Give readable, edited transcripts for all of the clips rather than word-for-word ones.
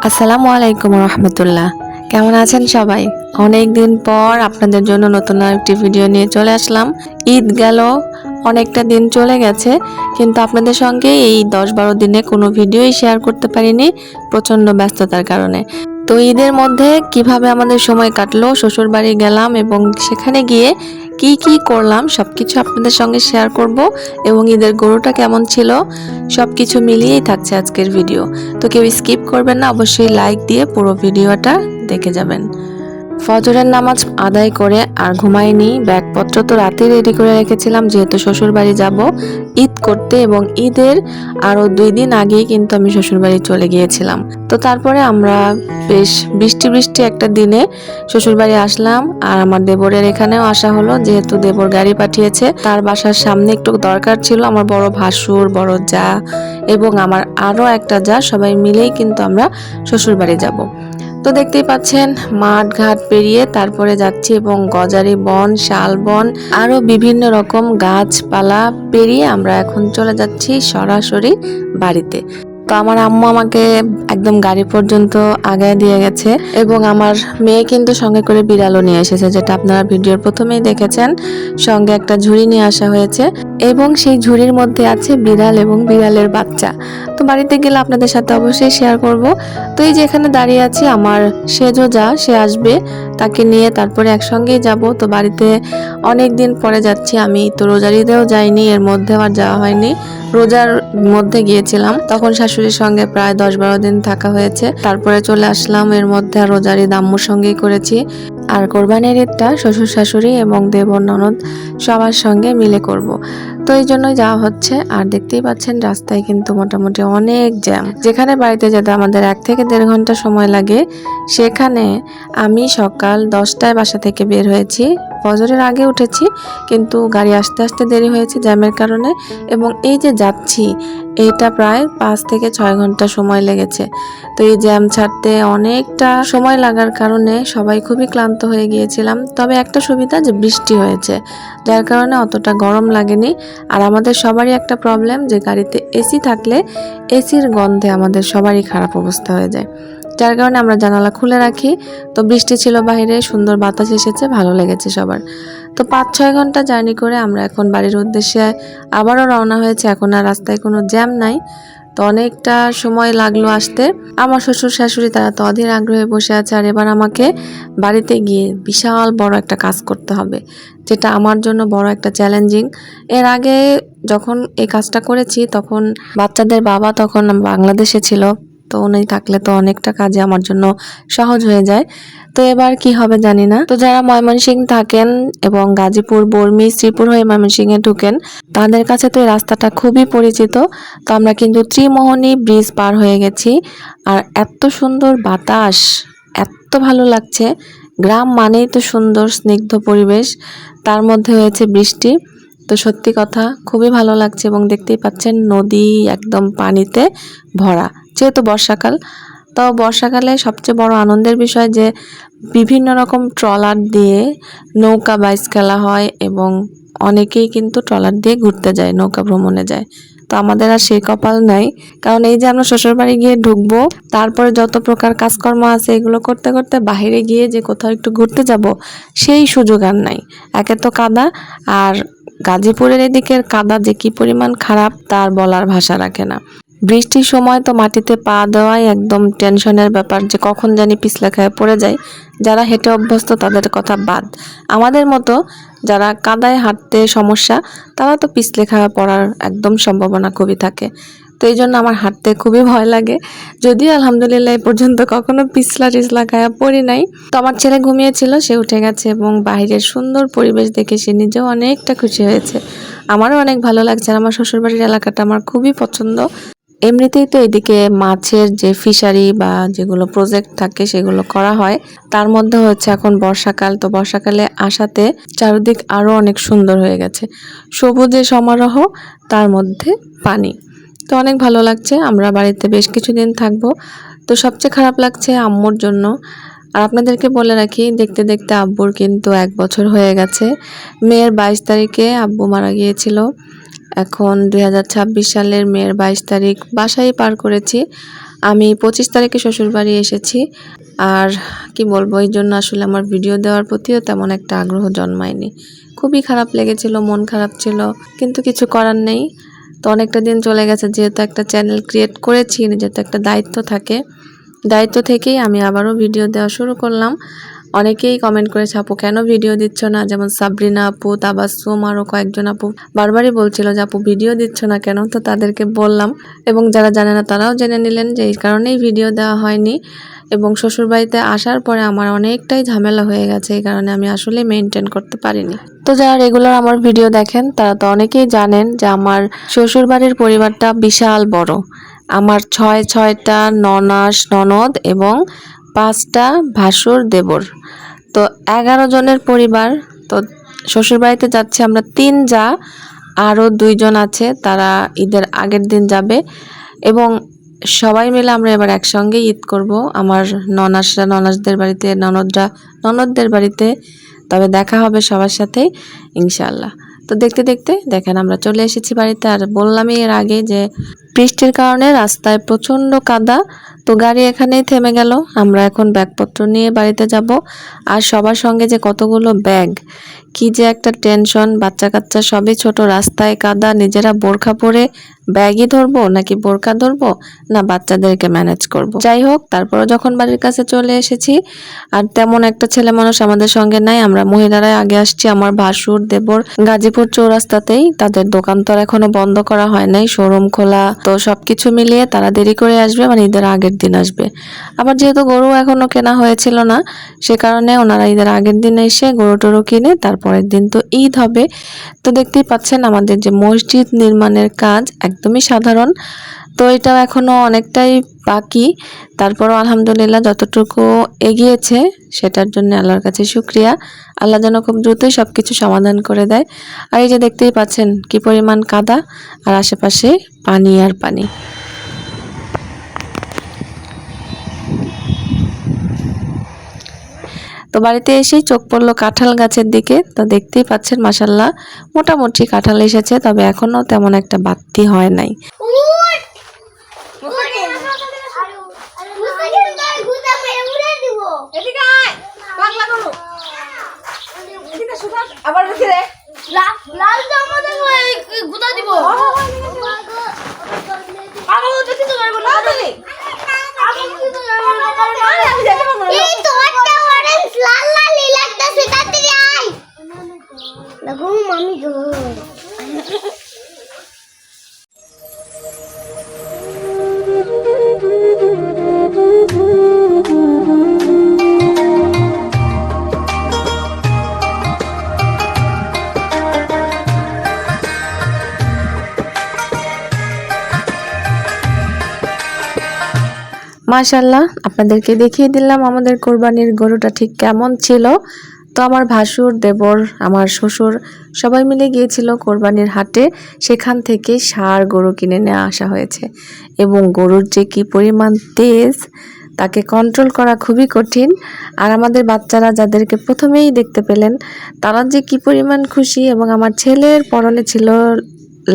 আসসালামু আলাইকুম রহমতুল্লাহ। কেমন আছেন সবাই? অনেক দিন পর আপনাদের জন্য নতুন একটি ভিডিও নিয়ে চলে আসলাম। ঈদ গেল, অনেকটা দিন চলে গেছে, কিন্তু আপনাদের সঙ্গে এই 10-12 দিনে কোনো ভিডিওই শেয়ার করতে পারিনি প্রচণ্ড ব্যস্ততার কারণে। তো ঈদের মধ্যে কিভাবে আমাদের সময় কাটলো, শ্বশুর বাড়ি গেলাম এবং সেখানে গিয়ে কি কি করলাম সবকিছু আপনাদের সঙ্গে শেয়ার করব এবং ঈদের গরুটা কেমন ছিল সবকিছু মিলিয়েই থাকছে আজকের ভিডিও। তো কেউ স্কিপ করবেন না, অবশ্যই লাইক দিয়ে পুরো ভিডিওটা দেখে যাবেন। ফজরের নামাজ আদায় করে আর ঘুমাইনি, ব্যাগপত্র তো রাতে রেডি করে রেখেছিলাম যেহেতু শ্বশুর বাড়ি যাব ঈদ করতে, এবং ঈদের আরও 2 দিন আগেই কিন্তু আমি শ্বশুর বাড়ি চলে গিয়েছিলাম। তো তারপরে আমরা বেশ বৃষ্টি বৃষ্টি একটা দিনে শ্বশুর বাড়ি আসলাম, আর আমার দেবরের এখানেও আসা হলো যেহেতু দেবর গাড়ি পাঠিয়েছে। তার বাসার সামনে একটু দরকার ছিল, আমার বড় ভাসুর, বড় জা এবং আমার আরও একটা জা সবাই মিলেই কিন্তু আমরা শ্বশুর বাড়ি যাব। তো দেখতেই পাচ্ছেন মাঠ ঘাট পেরিয়ে তারপরে যাচ্ছি এবং গজারি বন, শাল বন, আরো বিভিন্ন রকম গাছপালা পেরিয়ে আমরা এখন চলে যাচ্ছি সরাসরি বাড়িতে। তো আমার আম্মু আমাকে একদম গাড়ি পর্যন্ত আগায় দিয়ে গেছে এবং আমার মেয়ে কিন্তু সঙ্গে করে বিড়ালও নিয়ে এসেছে, যেটা আপনারা ভিডিওর প্রথমেই দেখেছেন। সঙ্গে একটা ঝুড়ি নিয়ে আসা হয়েছে এবং সেই ঝুড়ির মধ্যে আছে বিড়াল এবং বিড়ালের বাচ্চা। তো বাড়িতে গেলে আপনাদের সাথে অবশ্যই শেয়ার করব। তো এই যে এখানে দাঁড়িয়ে আছি, আমার সেজো যা সে আসবে, তাকে নিয়ে তারপরে একসঙ্গেই যাব। তো বাড়িতে অনেক দিন পরে যাচ্ছি, আমি তো রোজার ঈদেও যাইনি, এর মধ্যে আর যাওয়া হয়নি। রোজার মধ্যে গিয়েছিলাম, তখন শাশুড়ির সঙ্গে প্রায় 10-12 দিন থাকা হয়েছে, তারপরে চলে আসলাম। এর মধ্যে আর রোজার ঈদ আম্মুর সঙ্গেই করেছি, আর কোরবানির ঈদটা শ্বশুর শাশুড়ি এবং দেবর ননদ সবার সঙ্গে মিলে করব। তো এই জন্যই যাওয়া হচ্ছে। আর দেখতেই পাচ্ছেন রাস্তায় কিন্তু মোটামুটি অনেক জ্যাম। যেখানে বাড়িতে যেতে আমাদের 1 থেকে 1.5 ঘন্টা সময় লাগে, সেখানে আমি সকাল 10টায় বাসা থেকে বের হয়েছি। ফজরের আগে উঠেছি, কিন্তু গাড়ি আসতে আসতে দেরি হয়েছে জ্যামের কারণে, এবং এই যে যাচ্ছি এটা প্রায় 5 থেকে 6 ঘন্টা সময় লেগেছে। তো এই জ্যাম ছাড়তে অনেকটা সময় লাগার কারণে সবাই খুবই ক্লান্ত হয়ে গিয়েছিলাম। তবে একটা সুবিধা যে বৃষ্টি হয়েছে, যার কারণে অতটা গরম লাগেনি। আর আমাদের সবারই একটা প্রবলেম যে গাড়িতে এসি থাকলে এসির গন্ধে আমাদের সবারই খারাপ অবস্থা হয়ে যায়, যার কারণে আমরা জানালা খুলে রাখি। তো বৃষ্টি ছিল বাইরে, সুন্দর বাতাস এসেছে, ভালো লেগেছে সবার। তো 5-6 ঘন্টা জার্নি করে আমরা এখন বাড়ির উদ্দেশ্যে আবারও রওনা হয়েছে। এখন আর রাস্তায় কোনো জ্যাম নাই, তো অনেকটা সময় লাগলো আসতে। আমার শ্বশুর শাশুড়ি তারা তো অধীর আগ্রহে বসে আছে, আর এবার আমাকে বাড়িতে গিয়ে বিশাল বড় একটা কাজ করতে হবে, যেটা আমার জন্য বড় একটা চ্যালেঞ্জিং। এর আগে যখন এই কাজটা করেছি তখন বাচ্চাদের বাবা তখন বাংলাদেশে ছিল, তো উনি থাকলে তো অনেকটা কাজে আমার জন্য সহজ হয়ে যায়। তো এবার কি হবে জানি না। তো যারা ময়মনসিংহ থাকেন এবং গাজীপুর, বর্মি, শ্রীপুর হয়ে ময়মনসিংহে ঢুকেন, তাদের কাছে তো এই রাস্তাটা খুবই পরিচিত। তো আমরা কিন্তু ত্রিমোহনী ব্রিজ পার হয়ে গেছি, আর এত সুন্দর বাতাস, এত ভালো লাগছে। গ্রাম মানেই তো সুন্দর স্নিগ্ধ পরিবেশ, তার মধ্যে হয়েছে বৃষ্টি। তো সত্যি কথা খুবই ভালো লাগছে, এবং দেখতেই পাচ্ছেন নদী একদম পানিতে ভরা, যেহেতু বর্ষাকাল। তো বর্ষাকালে সবচেয়ে বড় আনন্দের বিষয় যে বিভিন্ন রকম ট্রলার দিয়ে নৌকা বাইচ খেলা হয়, এবং অনেকেই কিন্তু ট্রলার দিয়ে ঘুরতে যায়, নৌকা ভ্রমণে যায়। তো আমাদের আর সেই কপাল নাই, কারণ এই যে আমরা শ্বশুর বাড়ি গিয়ে ঢুকবো, তারপরে যত প্রকার কাজকর্ম আছে এগুলো করতে করতে বাইরে গিয়ে যে কোথাও একটু ঘুরতে যাব সেই সুযোগ আর নাই। একে তো কাদা, আর গাজীপুরের এদিকের কাদা যে কি পরিমাণ খারাপ তার বলার ভাষা রাখে না। বৃষ্টির সময় তো মাটিতে পা দেওয়াই একদম টেনশনের ব্যাপার, যে কখন জানি পিছলে খায় পড়ে যায়। যারা হেঁটে অভ্যস্ত তাদের কথা বাদ, আমাদের মতো যারা কাদায় হাঁটতে সমস্যা, তারা তো পিছলে খাওয়া পড়ার একদম সম্ভাবনা খুবই থাকে। তো এই জন্য আমার হাঁটতে খুবই ভয় লাগে, যদিও আলহামদুলিল্লাহ এই পর্যন্ত কখনো পিছলা টিছলা খাওয়া পড়ি নাই। তো আমার ছেলে ঘুমিয়েছিল, সে উঠে গেছে এবং বাইরের সুন্দর পরিবেশ দেখে সে নিজেও অনেকটা খুশি হয়েছে। আমারও অনেক ভালো লাগছে, আর আমার শ্বশুরবাড়ির এলাকাটা আমার খুবই পছন্দ। এমনিতেই তো এদিকে মাছের যে ফিশারি বা যেগুলো প্রজেক্ট থাকে সেগুলো করা হয়, তার মধ্যে হচ্ছে এখন বর্ষাকাল। তো বর্ষাকালে আসাতে চারিদিক আরো অনেক সুন্দর হয়ে গেছে, সবুজে সমারোহ, তার মধ্যে পানি। তো অনেক ভালো লাগছে, আমরা বাড়িতে বেশ কিছুদিন থাকবো। তো সবচেয়ে খারাপ লাগছে আম্মুর জন্য। আর আপনাদেরকে বলে রাখি, দেখতে দেখতে আব্বুর কিন্তু 1 বছর হয়ে গেছে। মেয়ের 22 তারিখে আব্বু মারা গিয়েছিল। এখন 2026 সালের মেয়ের 22 তারিখ বাসায় পার করেছি। আমি 25 তারিখে শ্বশুরবাড়ি এসেছি। আর কি বলবো, এই জন্য আসলে আমার ভিডিও দেওয়ার প্রতিও তেমন একটা আগ্রহ জন্মায়নি। খুবই খারাপ লেগেছিল, মন খারাপ ছিল, কিন্তু কিছু করার নেই। তো অনেকটা দিন চলে গেছে, যেহেতু একটা চ্যানেল ক্রিয়েট করেছি, যেহেতু একটা দায়িত্ব থাকে, দায়িত্ব থেকেই আমি আবারও ভিডিও দেওয়া শুরু করলাম। অনেকেই কমেন্ট করেছে, আপু কেন ভিডিও দিচ্ছ না? যেমন সাবরিনা আপু, তাবাসসুম, আরও কয়েকজন আপু বারবারই বলছিল যে আপু ভিডিও দিচ্ছ না কেন। তো তাদেরকে বললাম, এবং যারা জানে না তারাও জেনে নিলেন যে এই কারণেই ভিডিও দেওয়া হয়নি। এবং শ্বশুরবাড়িতে আসার পরে আমার অনেকটাই ঝামেলা হয়ে গেছে, এই কারণে আমি আসলে মেনটেন করতে পারিনি। তো যারা রেগুলার আমার ভিডিও দেখেন তারা তো অনেকেই জানেন যে আমার শ্বশুরবাড়ির পরিবারটা বিশাল বড়। আমার ছয়টা ননাস ননদ এবং 5টা ভাসুর দেবর, তো 11 জনের পরিবার। তো শ্বশুরবাড়িতে যাচ্ছে আমরা 3 যা, আরও 2 জন আছে, তারা ঈদের আগের দিন যাবে। এবং সবাই মিলে আমরা এবার একসঙ্গে ঈদ করব। আমার ননাসরা ননাসদের বাড়িতে, ননদরা ননদদের বাড়িতে। তবে দেখা হবে সবার সাথেই ইনশাআল্লাহ। তো দেখতে দেখতে দেখেন আমরা চলে এসেছি বাড়িতে। আর বললামই এর আগে যে বৃষ্টির কারণে রাস্তায় প্রচণ্ড কাদা, তো গাড়ি এখানেই থেমে গেল। আমরা এখন ব্যাগপত্র নিয়ে বাড়িতে যাব। আর সবার সঙ্গে যে কতগুলো ব্যাগ, কি যে একটা টেনশন। বাচ্চা কাচ্চা সবই ছোট, রাস্তায় কাদা, নিজেরা বোরখা পরে ব্যাগই ধরবো নাকি বোরকা ধরবো, না বাচ্চাদেরকে ম্যানেজ করব। যাই হোক, তারপরে যখন বাড়ির কাছে চলে এসেছি, আর তেমন একটা ছেলে মানুষ আমাদের সঙ্গে নাই, আমরা মহিলারাই আগে আসছি। আমার ভাসুর দেবর গাজীপুর চৌরাস্তাতেই, তাদের দোকান তো এখনো বন্ধ করা হয় নাই, শোরুম খোলা। তো সবকিছু মিলিয়ে তারা দেরি করে আসবে, মানে ঈদের আগের দিন আসবে। আবার যেহেতু গরু এখনো কেনা হয়েছিল না, সে কারণে ওনারা ঈদের আগের দিন এসে গরু টরু কিনে তারপরের দিন তো ঈদ হবে। তো দেখতেই পাচ্ছেন আমাদের যে মসজিদ নির্মাণের কাজ একদমই সাধারণ, তো এটাও এখনো অনেকটাই বাকি। তারপরও আলহামদুলিল্লাহ যতটুকু এগিয়েছে সেটার জন্য আল্লাহর কাছে শুকরিয়া। আল্লাহ যেন খুব দ্রুতই সবকিছু সমাধান করে দেয়। আর এই যে দেখতেই পাচ্ছেন কি পরিমাণ কাদা, আর আশেপাশে পানি আর পানি। তো বাড়িতে এসেই চোখ পড়লো কাঁঠাল গাছের দিকে। তো দেখতেই পাচ্ছেন মাশাল্লাহ মোটামুটি কাঁঠাল এসেছে, তবে এখনো তেমন একটা বাড়তি হয় নাই। আবার লাল জামা দেখলে গুদা দিব। আমার দেখি তো মারবো না তুমি। আমি কি তো এই তো একটা অরেঞ্জ লাল লাল লাগতেছে, তাড়াতাড়ি আয়। দেখো মামি গো। মাশাল্লাহ আপনাদেরকে দেখিয়ে দিলাম আমাদের কোরবানির গরুটা ঠিক কেমন ছিল। তো আমার ভাসুর দেবর আমার শ্বশুর সবাই মিলে গিয়েছিল কোরবানির হাটে, সেখান থেকে ষাঁড় গরু কিনে নিয়ে আসা হয়েছে। এবং গরুর যে কি পরিমাণ তেজ, তাকে কন্ট্রোল করা খুবই কঠিন। আর আমাদের বাচ্চারা যাদেরকে প্রথমেই দেখতে পেলেন, তারা যে কি পরিমাণ খুশি। এবং আমার ছেলের পরনে ছিল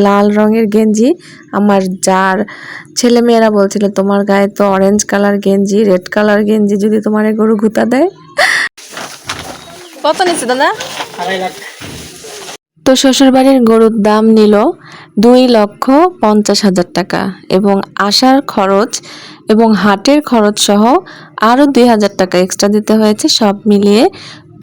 লাল রঙের গেঞ্জি। আমার যার ছেলে মেয়েরা বলছিল তোমার গায়ে তো অরেঞ্জ কালার গেঞ্জি, রেড কালার গেঞ্জি, যদি তোমার গরু ঘুতা দেয়। কত নিচ্ছে দাদা? 2.5 লাখ। তো শ্বশুরবাড়ির গরুর দাম নিল 2,50,000 টাকা, এবং আসার খরচ এবং হাটের খরচ সহ আরও 2,000 টাকা এক্সট্রা দিতে হয়েছে। সব মিলিয়ে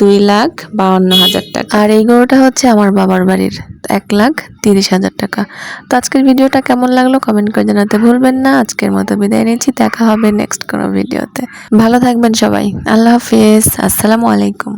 2,52,000 টাকা। আর এই গরুটা হচ্ছে আমার বাবার বাড়ির, 1,30,000 টাকা। তো আজকের ভিডিওটা কেমন লাগলো কমেন্ট করে জানাতে ভুলবেন না। আজকের মতো বিদায় নিচ্ছি, দেখা হবে নেক্সট কোনো ভিডিওতে। ভালো থাকবেন সবাই, আল্লাহ হাফিজ, আসসালামু আলাইকুম।